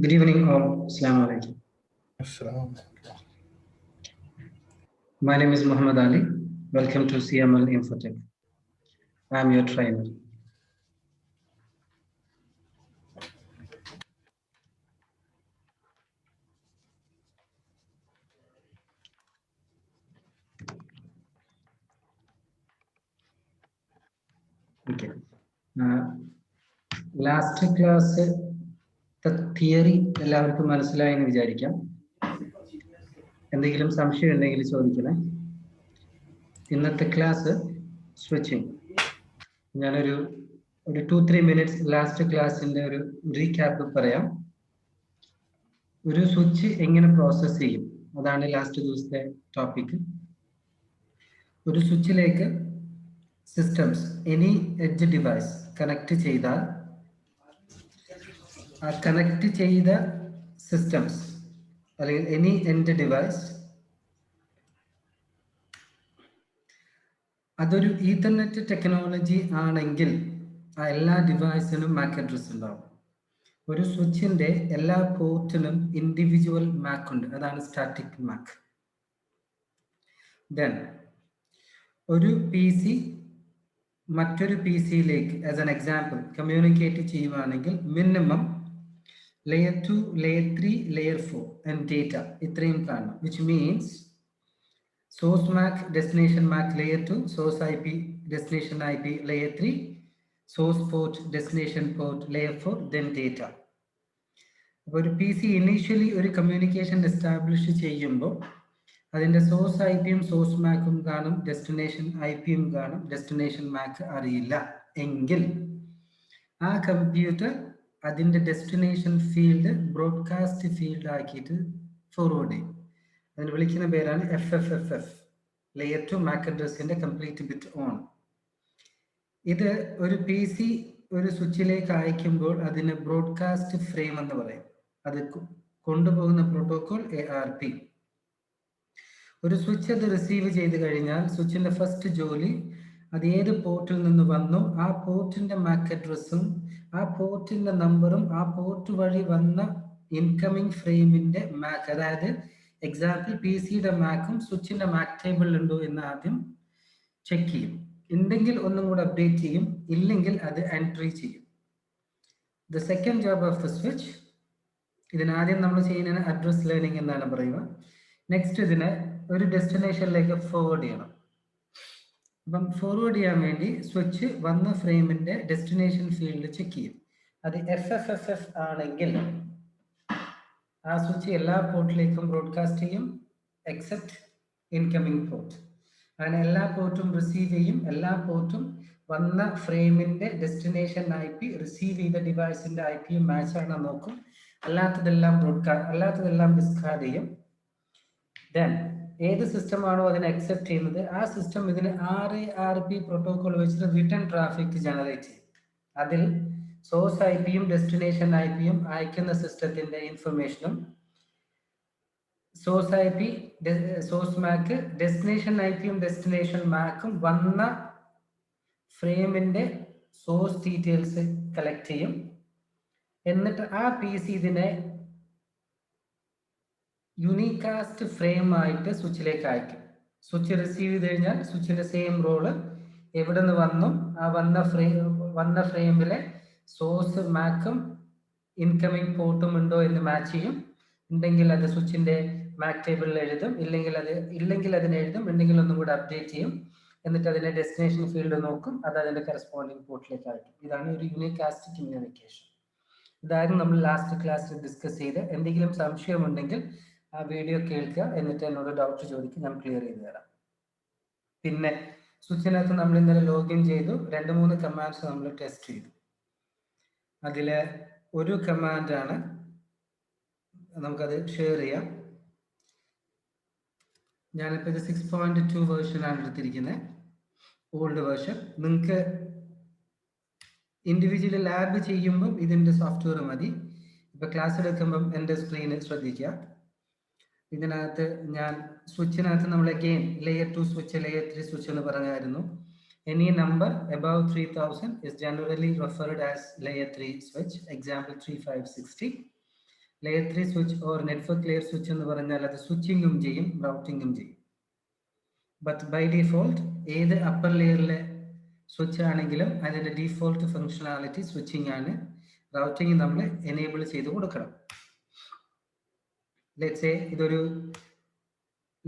Good evening all. Assalamu alaikum. My name is Muhammad Ali. Welcome to CML Infotech. I am your trainer. Okay. Last class the theory എല്ലാവർക്കും മനസ്സിലായി എന്ന് വിചാരിക്കാം. എന്തെങ്കിലും സംശയം ഉണ്ടെങ്കിൽ ചോദിക്കണേ. ഇന്നത്തെ ക്ലാസ് സ്വിച്ചിങ്. ഞാനൊരു 2-3 മിനിറ്റ്സ് ലാസ്റ്റ് ക്ലാസ്സിന്റെ ഒരു റീക്യാപ്പ് പറയാം. ഒരു സ്വിച്ച് എങ്ങനെ പ്രോസസ് ചെയ്യും, അതാണ് ലാസ്റ്റ് ദിവസത്തെ ടോപ്പിക്. ഒരു സ്വിച്ചിലേക്ക് systems any edge device connect ചെയ്താൽ ആ കണക്ട് ചെയ്ത സിസ്റ്റംസ് അല്ലെങ്കിൽ എനി എൻഡ് ഡിവൈസ് അതൊരു ഈതർനെറ്റ് ടെക്നോളജി ആണെങ്കിൽ ആ എല്ലാ ഡിവൈസിനും മാക് അഡ്രസ് ഉണ്ടാവും. ഒരു സ്വിച്ചിന്റെ എല്ലാ പോർട്ടിനും ഇൻഡിവിജ്വൽ മാക് ഉണ്ട്, അതാണ് സ്റ്റാറ്റിക് മാക്. ദെൻ ഒരു പി സി മറ്റൊരു പി സിയിലേക്ക് ആസ് ആൻ എക്സാമ്പിൾ കമ്മ്യൂണിക്കേറ്റ് ചെയ്യുവാണെങ്കിൽ minimum layer 2, layer 3, layer 4 and data ഇത്രയും കാണണം. Which means source MAC, destination MAC layer 2, source I P, destination I P layer 3, source port, destination port layer 4, then data. അപ്പോൾ ഒരു P C initially ഒരു communication establish ചെയ്യുമ്പോൾ അതിൻ്റെ source I പിയും source മാക്കും കാണും, ഡെസ്റ്റിനേഷൻ ഐ പിയും കാണും, ഡെസ്റ്റിനേഷൻ മാക് അറിയില്ല എങ്കിൽ ആ കമ്പ്യൂട്ടർ അതിൻ്റെ ഡെസ്റ്റിനേഷൻ ഫീൽഡ് ബ്രോഡ്കാസ്റ്റ് ഫീൽഡ് ആക്കിയിട്ട് ഫോർവേഡ് ചെയ്യും. അതിന് വിളിക്കുന്ന പേരാണ് FFFF, ലെയർ 2 മാക് അഡ്രസ്സിന്റെ കംപ്ലീറ്റ് ബിറ്റ് ഓൺ. ഇത് ഒരു പി സി ഒരു സ്വിച്ചിലേക്ക് അയക്കുമ്പോൾ അതിന് ബ്രോഡ്കാസ്റ്റ് ഫ്രെയിം എന്ന് പറയും. അത് കൊണ്ടുപോകുന്ന പ്രോട്ടോകോൾ ARP. ഒരു സ്വിച്ച് അത് റിസീവ് ചെയ്ത് കഴിഞ്ഞാൽ സ്വിച്ചിന്റെ ഫസ്റ്റ് ജോലി അത് ഏത് പോർട്ടിൽ നിന്ന് വന്നു ആ പോർട്ടിന്റെ മാക് അഡ്രസ്സും ആ പോർട്ടിന്റെ നമ്പറും ആ പോർട്ട് വഴി വന്ന ഇൻകമിംഗ് ഫ്രെയിമിന്റെ മാക്, അതായത് എക്സാമ്പിൾ പി സിയുടെ മാക്കും സ്വിച്ചിന്റെ മാക് ടേബിളിൽ ഉണ്ടോ എന്ന് ആദ്യം ചെക്ക് ചെയ്യും. ഉണ്ടെങ്കിൽ ഒന്നും കൂടെ അപ്ഡേറ്റ് ചെയ്യും, ഇല്ലെങ്കിൽ അത് എൻട്രി ചെയ്യും. The second job of the switch, ഇതിനാദ്യം നമ്മൾ ചെയ്യുന്ന അഡ്രസ് ലേണിംഗ് എന്നാണ് പറയുക. നെക്സ്റ്റ് ഇതിനെ ഒരു ഡെസ്റ്റിനേഷനിലേക്ക് ഫോർവേഡ് ചെയ്യണം. അപ്പം ഫോർവേഡ് ചെയ്യാൻ വേണ്ടി സ്വിച്ച് വന്ന ഫ്രെയിമിന്റെ ഡെസ്റ്റിനേഷൻ ഫീൽഡ് ചെക്ക് ചെയ്യും. അത് FFFF ആണെങ്കിൽ ആ സ്വിച്ച് എല്ലാ പോർട്ടിലേക്കും ബ്രോഡ്കാസ്റ്റ് ചെയ്യും എക്സെപ്റ്റ് ഇൻകമിംഗ് പോർട്ട്. അങ്ങനെ എല്ലാ പോർട്ടും റിസീവ് ചെയ്യും. എല്ലാ പോർട്ടും വന്ന ഫ്രെയിമിന്റെ ഡെസ്റ്റിനേഷൻ IP റിസീവ് ചെയ്ത ഡിവൈസിന്റെ IP മാച്ച് ആണെന്ന് നോക്കും. അല്ലാത്തതെല്ലാം ഡിസ്കാർഡ് ചെയ്യും. ദെൻ ഏത് സിസ്റ്റം ആണോ അതിനെ അക്സെപ്റ്റ് ചെയ്യുന്നത് ആ സിസ്റ്റം ഇതിന് RARP പ്രോട്ടോകോൾ വെച്ചിട്ട് റിട്ടേൺ ട്രാഫിക് ജനറേറ്റ് ചെയ്യും. അതിൽ സോഴ്സ് ഐ പിയും ഡെസ്റ്റിനേഷൻ ഐ പിയും അയക്കുന്ന സിസ്റ്റത്തിന്റെ ഇൻഫർമേഷനും source I P, source MAC, destination I പിയും ഡെസ്റ്റിനേഷൻ മാക്കും വന്ന ഫ്രെയിമിന്റെ സോഴ്സ് ഡീറ്റെയിൽസ് കളക്ട് ചെയ്യും. എന്നിട്ട് ആ പി സി ഇതിനെ യൂണികാസ്റ്റ് ഫ്രെയിം ആയിട്ട് സ്വിച്ചിലേക്ക് അയക്കും. സ്വിച്ച് റിസീവ് ചെയ്ത് കഴിഞ്ഞാൽ സ്വിച്ചിന്റെ സെയിം റോള് എവിടെ നിന്ന് വന്നു ആ വന്ന ഫ്രെയിമിലെ സോഴ്സ് മാക്കും ഇൻകമിംഗ് പോർട്ടും ഉണ്ടോ എന്ന് മാച്ച് ചെയ്യും. ഉണ്ടെങ്കിൽ അത് സ്വിച്ചിന്റെ മാക് ടേബിളിൽ എഴുതും, ഇല്ലെങ്കിൽ അതിനെ എഴുതും, ഉണ്ടെങ്കിൽ ഒന്നും കൂടെ അപ്ഡേറ്റ് ചെയ്യും. എന്നിട്ട് അതിന്റെ ഡെസ്റ്റിനേഷൻ ഫീൽഡ് നോക്കും, അത് അതിന്റെ കറസ്പോണ്ടിങ് പോർട്ടിലേക്ക് അയക്കും. ഇതാണ് ഒരു യൂണികാസ്റ്റ് കമ്മ്യൂണിക്കേഷൻ. ഇതായിരുന്നു നമ്മൾ ലാസ്റ്റ് ക്ലാസ്സിൽ ഡിസ്കസ് ചെയ്ത്. എന്തെങ്കിലും സംശയമുണ്ടെങ്കിൽ ആ വീഡിയോ കേൾക്കുക, എന്നിട്ട് എന്നോട് ഡൗട്ട് ചോദിക്കുക, ഞാൻ ക്ലിയർ ചെയ്ത് തരാം. പിന്നെ സ്വിച്ചിനകത്ത് നമ്മൾ ഇന്നലെ ലോഗിൻ ചെയ്തു, 2-3 കമാൻഡ്സ് നമ്മൾ ടെസ്റ്റ് ചെയ്തു. അതിലെ ഒരു കമാൻഡാണ് നമുക്കത് ഷെയർ ചെയ്യാം. ഞാനിപ്പോൾ ഇത് 6.2 വേർഷനാണ് എടുത്തിരിക്കുന്നത്, ഓൾഡ് വേർഷൻ. നിങ്ങൾക്ക് ഇൻഡിവിജ്വലി ലാബ് ചെയ്യുമ്പം ഇതിൻ്റെ സോഫ്റ്റ്വെയർ മതി. ഇപ്പം ക്ലാസ് എടുക്കുമ്പം എൻ്റെ സ്ക്രീനിൽ ശ്രദ്ധിക്കുക. ഇതിനകത്ത് ഞാൻ സ്വിച്ചിനകത്ത് നമ്മൾ again layer 2 switch, layer 3 switch എന്ന് പറഞ്ഞായിരുന്നു. Any number above 3000 is generally referred as layer 3 switch. Example 3560. Layer 3 switch or network layer switch എന്ന് പറഞ്ഞാൽ അത് സ്വിച്ചിങ്ങും ചെയ്യും റൗട്ടിങ്ങും ചെയ്യും. ബട്ട് ബൈ ഡിഫോൾട്ട് ഏത് അപ്പർ ലെയറിലെ സ്വിച്ച് ആണെങ്കിലും അതിൻ്റെ ഡിഫോൾട്ട് ഫങ്ഷണാലിറ്റി സ്വിച്ചിങ് ആണ്. റൗട്ടിങ് നമ്മൾ എനേബിൾ ചെയ്ത് കൊടുക്കണം. ലെറ്റ്സ് സേ ഇതൊരു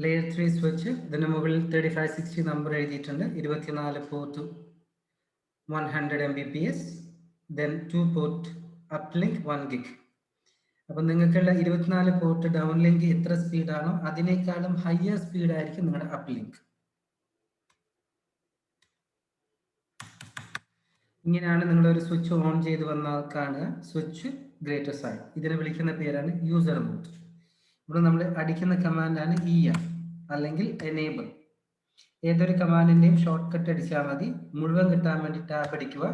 ലെയർ 3 സ്വിച്ച്, ഇതിന് മുകളിൽ 3560 നമ്പർ എഴുതിയിട്ടുണ്ട്. 24 port 100 Mbps, then 2 port uplink 1 gig. അപ്പം നിങ്ങൾക്കുള്ള 24 പോർട്ട് ഡൗൺ ലിങ്ക് എത്ര സ്പീഡാണോ അതിനേക്കാളും ഹയർ സ്പീഡ് ആയിരിക്കും നിങ്ങളുടെ അപ്പ് ലിങ്ക്. ഇങ്ങനെയാണ് നിങ്ങളൊരു സ്വിച്ച് ഓൺ ചെയ്ത് വന്നാൽ കാണുക. സ്വിച്ച് ഗ്രേറ്റർ സൈൻ, ഇതിനെ വിളിക്കുന്ന പേരാണ് യൂസർ മോഡ്. ഇവിടെ നമ്മൾ അടിക്കുന്ന കമാൻഡാണ് EM അല്ലെങ്കിൽ എനേബിൾ. ഏതൊരു കമാൻഡിൻ്റെയും ഷോർട്ട് കട്ട് അടിച്ചാൽ മതി. മുഴുവൻ കിട്ടാൻ വേണ്ടി ടാബ് അടിക്കുക.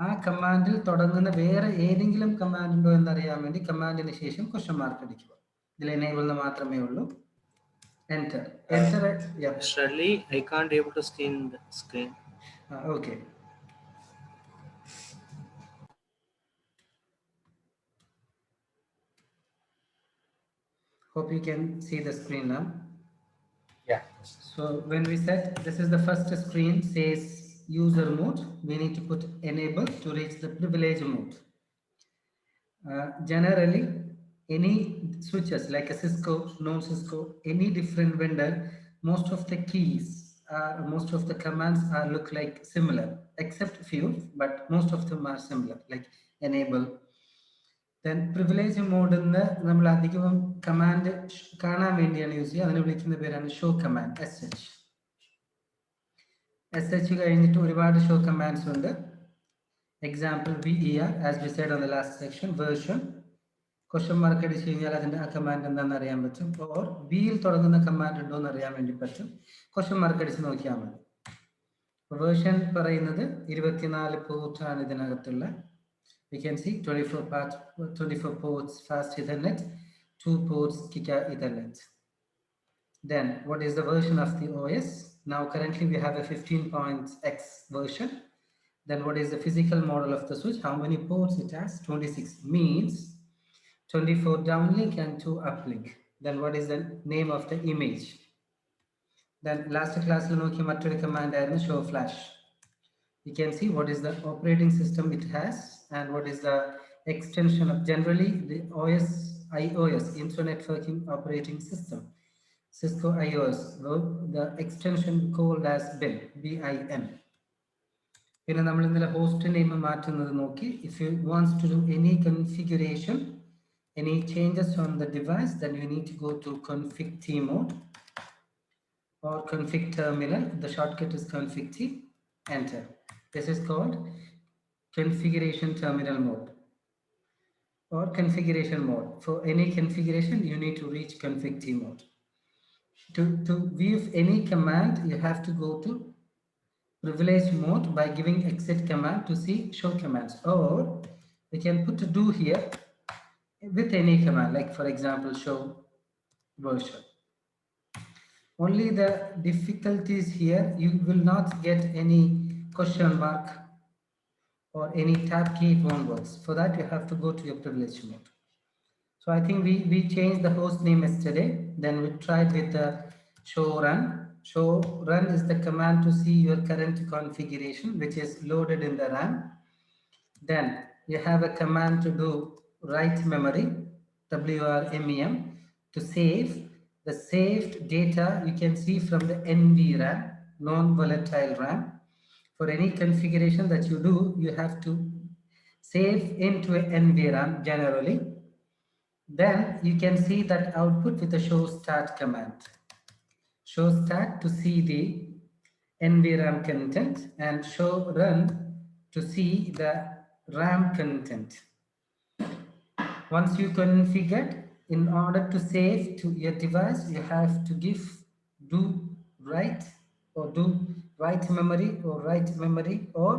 ആ കമാൻഡിൽ തുടങ്ങുന്ന വേറെ ഏതെങ്കിലും കമാൻഡ് ഉണ്ടോ എന്നറിയാൻ വേണ്ടി കമാൻഡിന് ശേഷം ക്വസ്റ്റ്യൻ മാർക്ക് അടിക്കുക. ഇതിൽ എനേബിൾ മാത്രമേ ഉള്ളൂ. Enter enter. Surely I can't able to see the screen. Okay. Hope you can see the screen now. Yeah. So when we said this is the first screen says user mode, we need to put enable to reach the privilege mode. Generally, any switches like a Cisco, non-Cisco, any different vendor, most of the keys, most of the commands are look like similar, except few, but most of them are similar, like enable. Then privilege mode എന്ന് നമ്മൾ അധികവും command കാണാൻ വേണ്ടിയാണ് use ചെയ്യുക. അതിനെ വിളിക്കുന്ന പേരാണ് show command, SH. SH കഴിഞ്ഞിട്ട് ഒരുപാട് ഷോ കമാൻഡ്സ് ഉണ്ട്. Example VER, as we said on the last section, version. Question mark അടിച്ചു കഴിഞ്ഞാൽ അതിൻ്റെ ആ കമാൻഡ് എന്താണെന്ന് അറിയാൻ പറ്റും. ഓർ വിയിൽ തുടങ്ങുന്ന കമാൻഡ് ഉണ്ടോ എന്ന് അറിയാൻ വേണ്ടി പറ്റും. ക്വസ്റ്റ്യൻ മാർക്ക് അടിച്ച് നോക്കിയാൽ മതി. വേർഷൻ പറയുന്നത് 24 പോർട്ടാണ് ഇതിനകത്തുള്ള. We can see 24 ports fast Ethernet, 2 ports Giga Ethernet. Then what is the version of the OS? Now currently we have a 15.x version. Then what is the physical model of the switch? How many ports it has? 26, means 24 downlink and 2 uplink. Then what is the name of the image? Then last class we nokia mattoru command aayirunnu show flash. You can see what is the operating system it has and what is the extension of generally the iOS, Internet Networking Operating System, Cisco iOS, the extension called as BIN, BIN. പിന്നെ നമ്മൾ ഇന്നലെ host name മാറ്റുന്നത് നോക്കി. If you want to do any configuration, any changes on the device, then you need to go to config T mode or config terminal. The shortcut is config T. Enter. This is called configuration terminal mode or configuration mode. For any configuration, you need to reach config T mode. To view any command, you have to go to privilege mode by giving exit command to see show commands, or we can put do here with any command, like for example show version. Only the difficulties here, you will not get any question mark or any tab key, it won't work. For that you have to go to your privilege mode. So I think we changed the host name yesterday. Then we tried with the show run. Show run is the command to see your current configuration which is loaded in the RAM. Then you have a command to do write memory, WRMEM, to save the saved data. You can see from the NVRAM, non-volatile RAM. For any configuration that you do, you have to save into a NVRAM generally. Then you can see that output with the show start command. Show start to see the NVRAM content and show run to see the RAM content. Once you configure, in order to save to your device, you have to give do write or do write memory or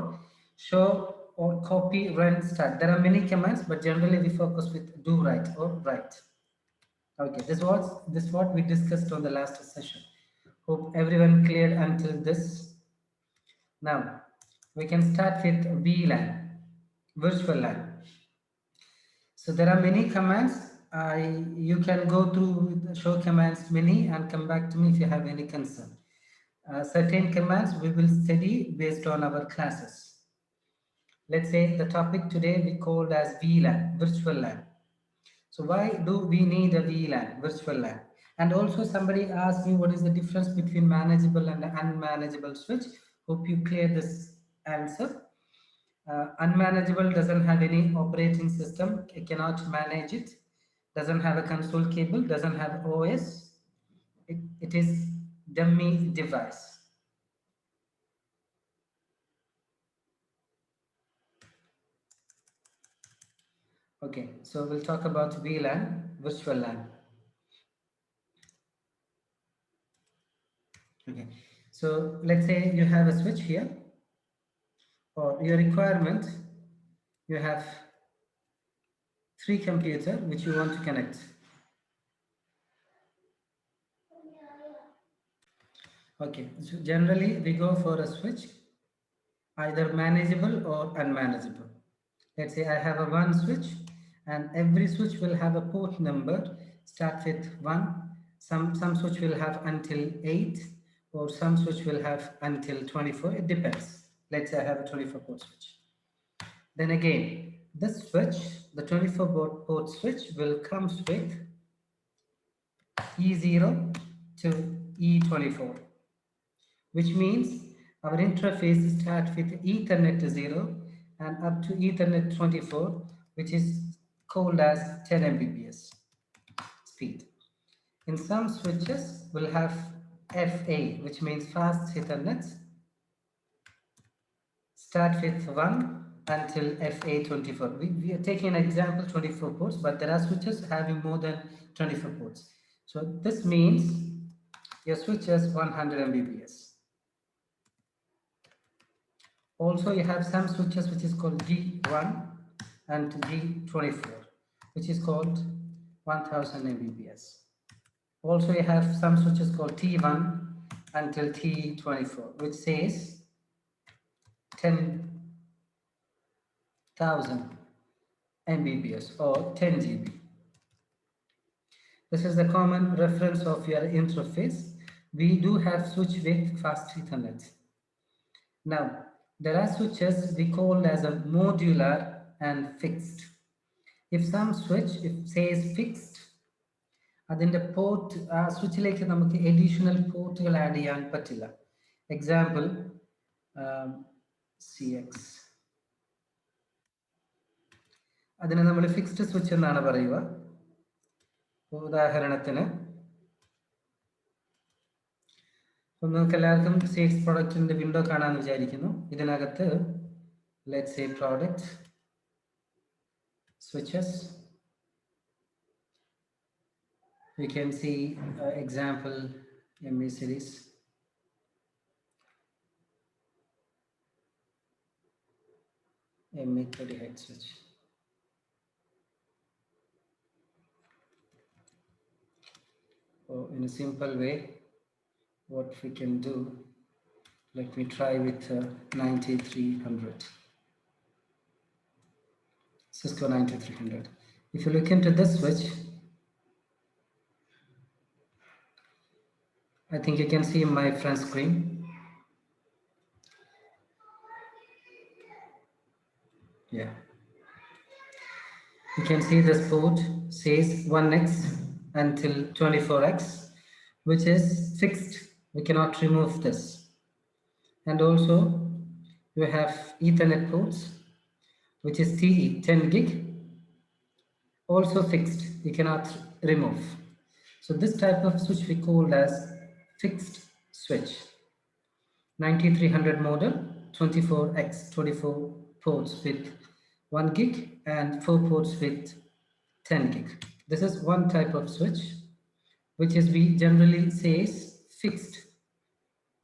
show or copy run start. There are many commands, but generally we focus with do write or write. Okay, this was what we discussed on the last session. Hope everyone cleared until this. Now we can start with VLAN, virtual LAN. So there are many commands You can go through the show commands many and come back to me if you have any concern. Certain commands we will study based on our classes. Let's say the topic today we called as VLAN, virtual LAN. So why do we need a VLAN, virtual LAN? And also somebody asked me what is the difference between manageable and unmanageable switch. Hope you clear this answer. Unmanageable doesn't have any operating system, it cannot manage it, doesn't have a console cable, doesn't have OS, it is dummy device. Okay, so we'll talk about VLAN, virtual LAN. Okay, so let's say you have a switch here, or your requirement, you have 3 computers which you want to connect. Okay, so generally we go for a switch, either manageable or unmanageable. Let's say I have a 1 switch, and every switch will have a port number, start with 1. Some switch will have until 8, or some switch will have until 24. It depends. Let's say I have a 24 port switch. Then again, this switch, the 24 port switch, will come with E0 to E24, which means our interface starts with Ethernet 0 and up to Ethernet 24, which is called as 10 Mbps speed. In some switches, we'll have FA, which means fast Ethernet, start with 1 until FA24. We are taking an example 24 ports, but there are switches having more than 24 ports. So this means your switch has 100 Mbps. Also, you have some switches which is called G1 and G24, which is called 1000 Mbps. Also, you have some switches called T1 until T24, which says 10,000 Mbps or 10 GB. This is the common reference of your interface. We do have switch with fast Ethernet. Now, there are switches we call as a modular and fixed. If some switch, if says fixed, അതിന്റെ port ആ സ്വിച്ചിലേക്ക് നമുക്ക് additional പോർട്ടുകൾ add ചെയ്യാൻ പറ്റില്ല. Example CX, അതിനെ നമ്മൾ fixed switch എന്നാണ് പറയുക. ഉദാഹരണത്തിന് നിങ്ങൾക്ക് എല്ലാവർക്കും CX പ്രോഡക്റ്റിന്റെ വിൻഡോ കാണാമെന്ന് വിചാരിക്കുന്നു. ഇതിനകത്ത് let's say product switches, we can see example ME series. ME 30 Hz switch. So in a simple way, what we can do, let me try with 9300. Cisco 9300. If you look into this switch, I think you can see my front screen. Yeah. You can see this port says 1x until 24x, which is fixed. We cannot remove this. And also, you have Ethernet ports, which is TE 10 gig, also fixed. You cannot remove. So this type of switch we call as fixed switch. 9300 model, 24x, 24 ports with 1 gig and 4 ports with 10 gig. This is one type of switch, which is we generally says fixed